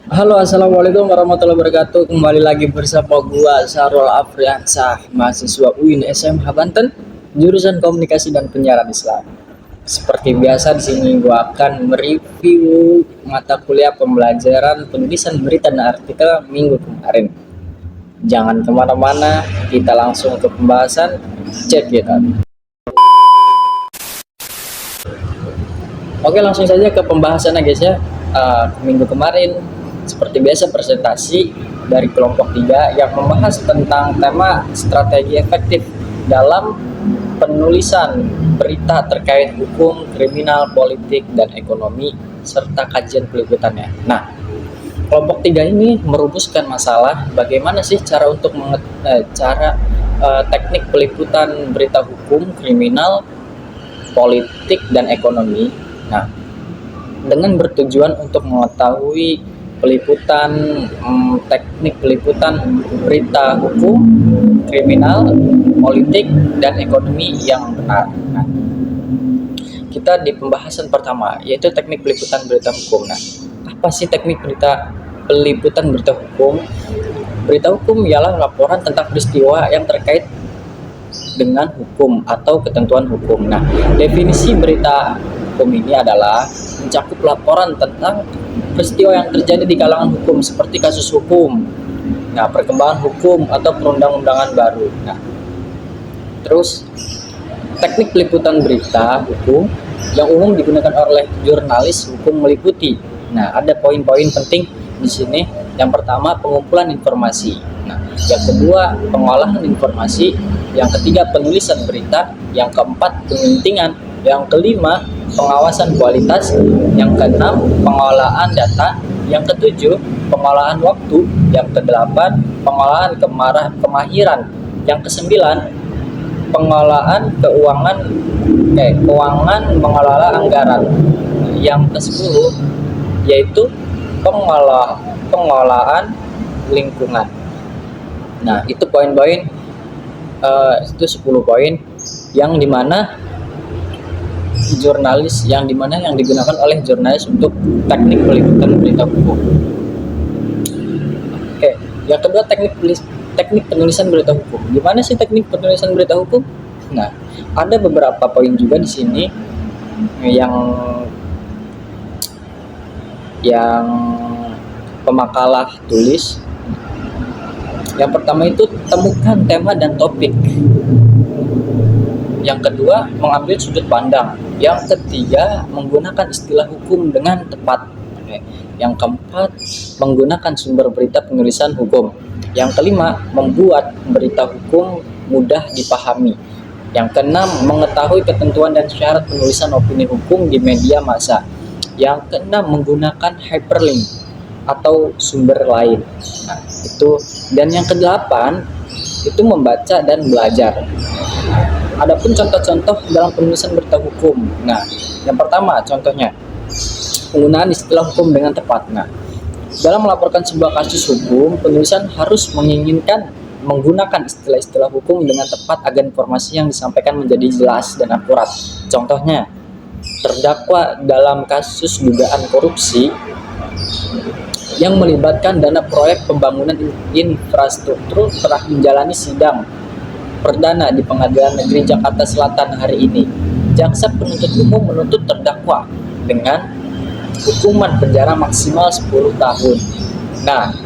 Halo, assalamualaikum warahmatullahi wabarakatuh. Kembali lagi bersama gua Sarul Afriansah, mahasiswa UIN SMH Banten, jurusan Komunikasi dan Penyiaran Islam. Seperti biasa di sini gua akan mereview mata kuliah pembelajaran penulisan berita dan artikel minggu kemarin. Jangan kemana-mana, kita langsung ke pembahasan. Cek ya kan. Oke, langsung saja ke pembahasannya guys ya. Minggu kemarin seperti biasa presentasi dari kelompok 3 yang membahas tentang tema strategi efektif dalam penulisan berita terkait hukum, kriminal, politik, dan ekonomi serta kajian peliputannya. Nah, kelompok 3 ini merumuskan masalah bagaimana sih cara untuk teknik peliputan berita hukum, kriminal, politik, dan ekonomi. Nah, dengan bertujuan untuk mengetahui peliputan teknik peliputan berita hukum, kriminal, politik, dan ekonomi yang benar. Nah, kita di pembahasan pertama yaitu teknik peliputan berita hukum. Nah, apa sih teknik peliputan berita hukum? Berita hukum ialah laporan tentang peristiwa yang terkait dengan hukum atau ketentuan hukum. Nah, definisi berita hukum ini adalah mencakup laporan tentang peristiwa yang terjadi di kalangan hukum seperti kasus hukum, nah perkembangan hukum atau perundang-undangan baru. Nah, terus teknik peliputan berita hukum yang umum digunakan oleh jurnalis hukum meliputi. Nah, ada poin-poin penting di sini. Yang pertama, pengumpulan informasi. Nah, yang kedua, pengolahan informasi. Yang ketiga, penulisan berita. Yang keempat, pengintingan. Yang kelima, pengawasan kualitas. Yang keenam, pengolahan data. Yang ketujuh, pengolahan waktu. Yang kedelapan, pengolahan kemahiran. Yang kesembilan, pengolahan keuangan mengelola anggaran. Yang ke-10 yaitu pengolahan lingkungan. Nah, itu poin-poin itu 10 poin yang dimana yang digunakan oleh jurnalis untuk teknik peliputan berita hukum. Oke, yang kedua teknik penulisan berita hukum. Gimana sih teknik penulisan berita hukum? Nah, ada beberapa poin juga di sini yang pemakalah tulis. Yang pertama itu temukan tema dan topik. Yang kedua, mengambil sudut pandang. Yang ketiga, menggunakan istilah hukum dengan tepat. Yang keempat, menggunakan sumber berita penulisan hukum. Yang kelima, membuat berita hukum mudah dipahami. Yang keenam, mengetahui ketentuan dan syarat penulisan opini hukum di media massa. Yang keenam, menggunakan hyperlink atau sumber lain. Nah, itu. Dan yang kedelapan, itu membaca dan belajar. Adapun contoh-contoh dalam penulisan berita hukum. Nah, yang pertama contohnya penggunaan istilah hukum dengan tepat. Nah, dalam melaporkan sebuah kasus hukum, penulisan harus menginginkan menggunakan istilah-istilah hukum dengan tepat agar informasi yang disampaikan menjadi jelas dan akurat. Contohnya, terdakwa dalam kasus dugaan korupsi yang melibatkan dana proyek pembangunan infrastruktur telah menjalani sidang perdana di Pengadilan Negeri Jakarta Selatan hari ini. Jaksa penuntut umum menuntut terdakwa dengan hukuman penjara maksimal 10 tahun. Nah,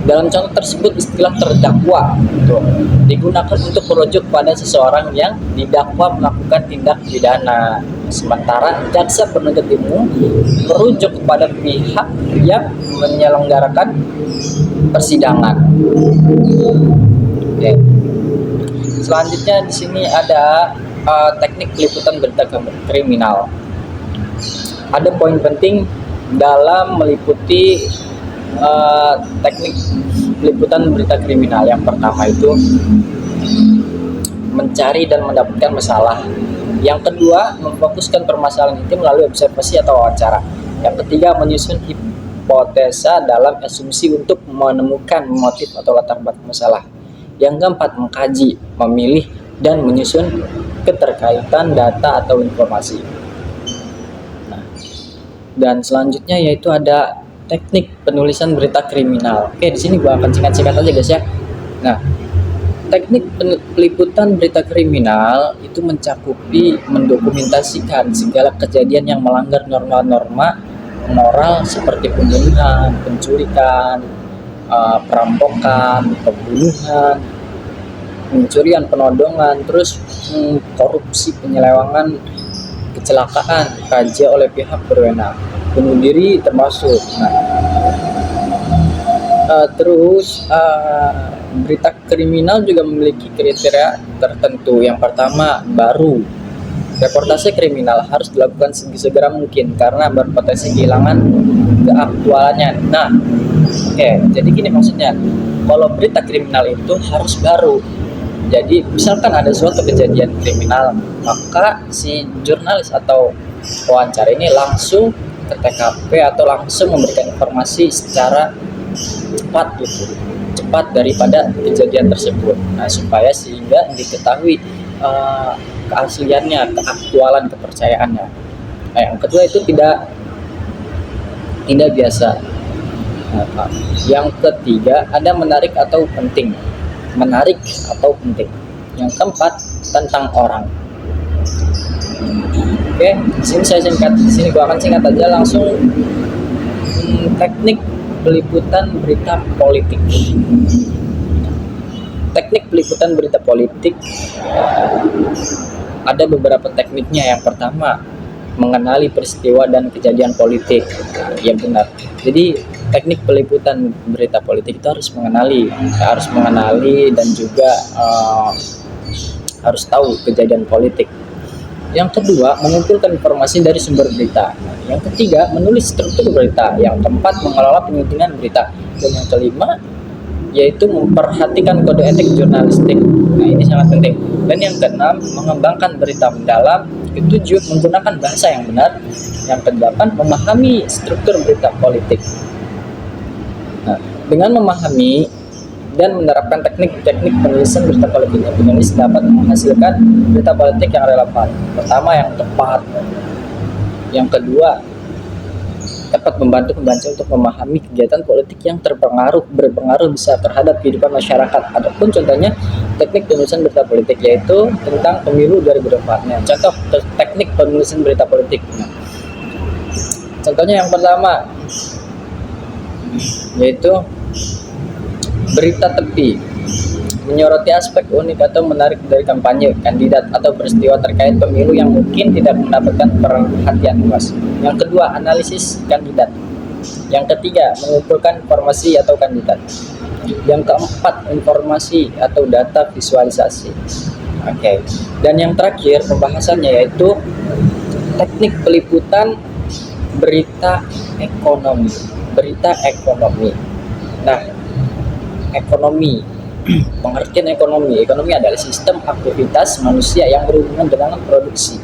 dalam contoh tersebut istilah terdakwa digunakan untuk merujuk pada seseorang yang didakwa melakukan tindak pidana. Sementara jaksa penuntut umum merujuk kepada pihak yang menyelenggarakan persidangan. Oke. Selanjutnya di sini ada teknik peliputan berita kriminal. Ada poin penting dalam meliputi teknik peliputan berita kriminal. Yang pertama itu mencari dan mendapatkan masalah. Yang kedua, memfokuskan permasalahan itu melalui observasi atau wawancara. Yang ketiga, menyusun hipotesa dalam asumsi untuk menemukan motif atau latar belakang masalah. Yang keempat, mengkaji, memilih, dan menyusun keterkaitan data atau informasi. Nah, dan selanjutnya yaitu ada teknik penulisan berita kriminal. Oke, di sini gua akan singkat-singkat aja guys ya. Nah, teknik peliputan berita kriminal itu mencakupi mendokumentasikan segala kejadian yang melanggar norma-norma moral seperti pembunuhan, penculikan, perampokan, pembunuhan, pencurian, penodongan, terus korupsi, penyelewangan, kecelakaan, raja oleh pihak berwenang, bunuh diri termasuk. Nah, berita kriminal juga memiliki kriteria tertentu. Yang pertama, baru. Reportase kriminal harus dilakukan segera mungkin karena berpotensi kehilangan keaktualannya. Nah, oke, jadi gini maksudnya. Kalau berita kriminal itu harus baru. Jadi misalkan ada suatu kejadian kriminal, maka si jurnalis atau wawancara ini langsung ke TKP atau langsung memberikan informasi secara cepat gitu, cepat daripada kejadian tersebut. Nah, supaya sehingga diketahui keasliannya, keaktualan, kepercayaannya. Nah, yang kedua itu tidak biasa. Nah, yang ketiga ada menarik atau penting. Menarik atau penting. Yang keempat tentang orang. Oke, di sini gua akan singkat aja langsung teknik peliputan berita politik. Teknik peliputan berita politik ada beberapa tekniknya. Yang pertama, mengenali peristiwa dan kejadian politik. Ya benar. Jadi teknik peliputan berita politik itu harus mengenali dan juga harus tahu kejadian politik. Yang kedua, mengumpulkan informasi dari sumber berita. Yang ketiga, menulis struktur berita. Yang keempat, mengelola penyuntingan berita. Dan yang kelima, yaitu memperhatikan kode etik jurnalistik. Nah, ini sangat penting. Dan yang keenam, mengembangkan berita mendalam. Ketujuh, menggunakan bahasa yang benar. Yang kedelapan, memahami struktur berita politik. Nah, dengan memahami dan menerapkan teknik-teknik penulisan berita politik, penulis dapat menghasilkan berita politik yang relevan. Pertama, yang tepat. Yang kedua, dapat membantu pembaca untuk memahami kegiatan politik yang berpengaruh besar terhadap kehidupan masyarakat. Adapun contohnya teknik penulisan berita politik yaitu tentang pemilu 2024. Nah, contoh teknik penulisan berita politik. Nah, contohnya yang pertama yaitu berita tepi, menyoroti aspek unik atau menarik dari kampanye, kandidat atau peristiwa terkait pemilu yang mungkin tidak mendapatkan perhatian luas. Yang kedua, analisis kandidat. Yang ketiga, mengumpulkan informasi atau kandidat. Yang keempat, informasi atau data visualisasi. Oke. Dan yang terakhir pembahasannya yaitu teknik peliputan berita ekonomi. Nah, ekonomi, pengertian ekonomi adalah sistem aktivitas manusia yang berhubungan dengan produksi,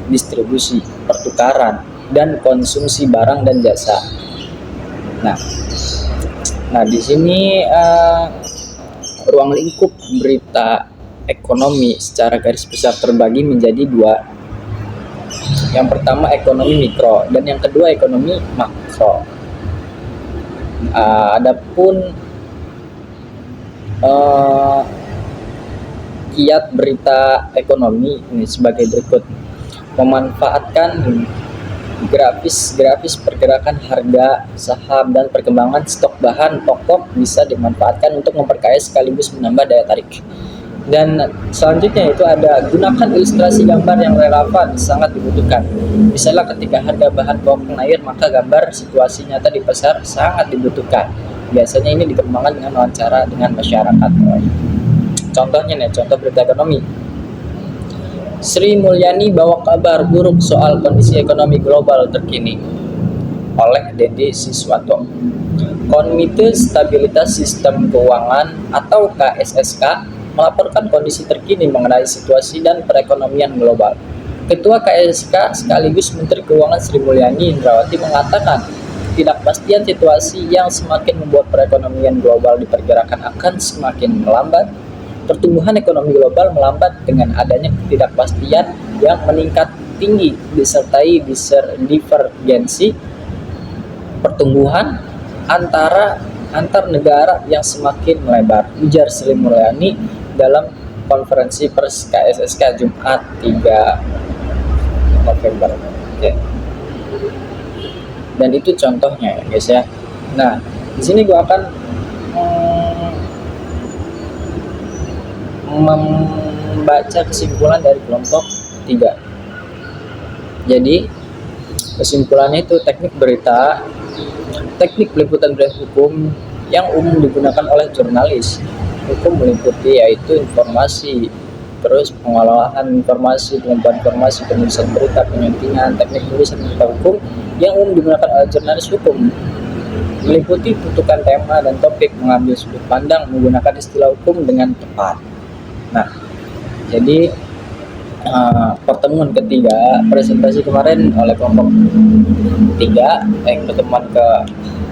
distribusi, pertukaran, dan konsumsi barang dan jasa. Nah, di sini ruang lingkup berita ekonomi secara garis besar terbagi menjadi dua. Yang pertama ekonomi mikro dan yang kedua ekonomi makro. Adapun kiat berita ekonomi ini sebagai berikut: memanfaatkan grafis pergerakan harga saham dan perkembangan stok bahan pokok bisa dimanfaatkan untuk memperkaya sekaligus menambah daya tarik. Dan selanjutnya itu ada gunakan ilustrasi gambar yang relevan, sangat dibutuhkan. Misalnya ketika harga bahan pokok naik, maka gambar situasi nyata di pasar sangat dibutuhkan. Biasanya ini dikembangkan dengan wawancara dengan masyarakat. Contohnya nih, contoh berita ekonomi. Sri Mulyani bawa kabar buruk soal kondisi ekonomi global terkini oleh Dede Siswato. Komite Stabilitas Sistem Keuangan atau KSSK melaporkan kondisi terkini mengenai situasi dan perekonomian global. Ketua KSSK sekaligus Menteri Keuangan Sri Mulyani Indrawati mengatakan ketidakpastian situasi yang semakin membuat perekonomian global diperkirakan akan semakin melambat. Pertumbuhan ekonomi global melambat dengan adanya ketidakpastian yang meningkat tinggi disertai divergensi pertumbuhan antar negara yang semakin melebar, ujar Sri Mulyani dalam konferensi pers KSSK Jumat 3 November. Oke. Dan itu contohnya ya guys ya. Nah, di sini gue akan membaca kesimpulan dari kelompok 3. Jadi kesimpulannya itu teknik peliputan berita hukum yang umum digunakan oleh jurnalis hukum meliputi yaitu informasi, terus pengolahan informasi, pengumpulan informasi, penulisan berita, penyuntingan, teknik tulisan berita hukum yang umum digunakan oleh jurnalis hukum meliputi bentukan tema dan topik, mengambil sudut pandang, menggunakan istilah hukum dengan tepat. Nah, jadi pertemuan ketiga presentasi kemarin oleh kelompok 3 pertemuan ke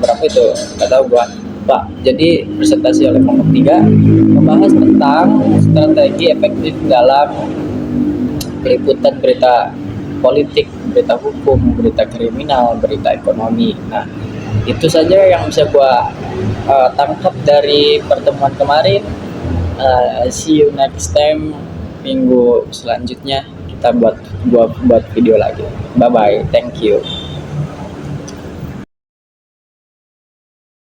berapa itu nggak tahu gua Pak. Jadi presentasi oleh kelompok 3 membahas tentang strategi efektif dalam peliputan berita politik, berita hukum, berita kriminal, berita ekonomi. Nah, itu saja yang bisa gua tangkap dari pertemuan kemarin. See you next time. Minggu selanjutnya kita buat video lagi. Bye bye, thank you.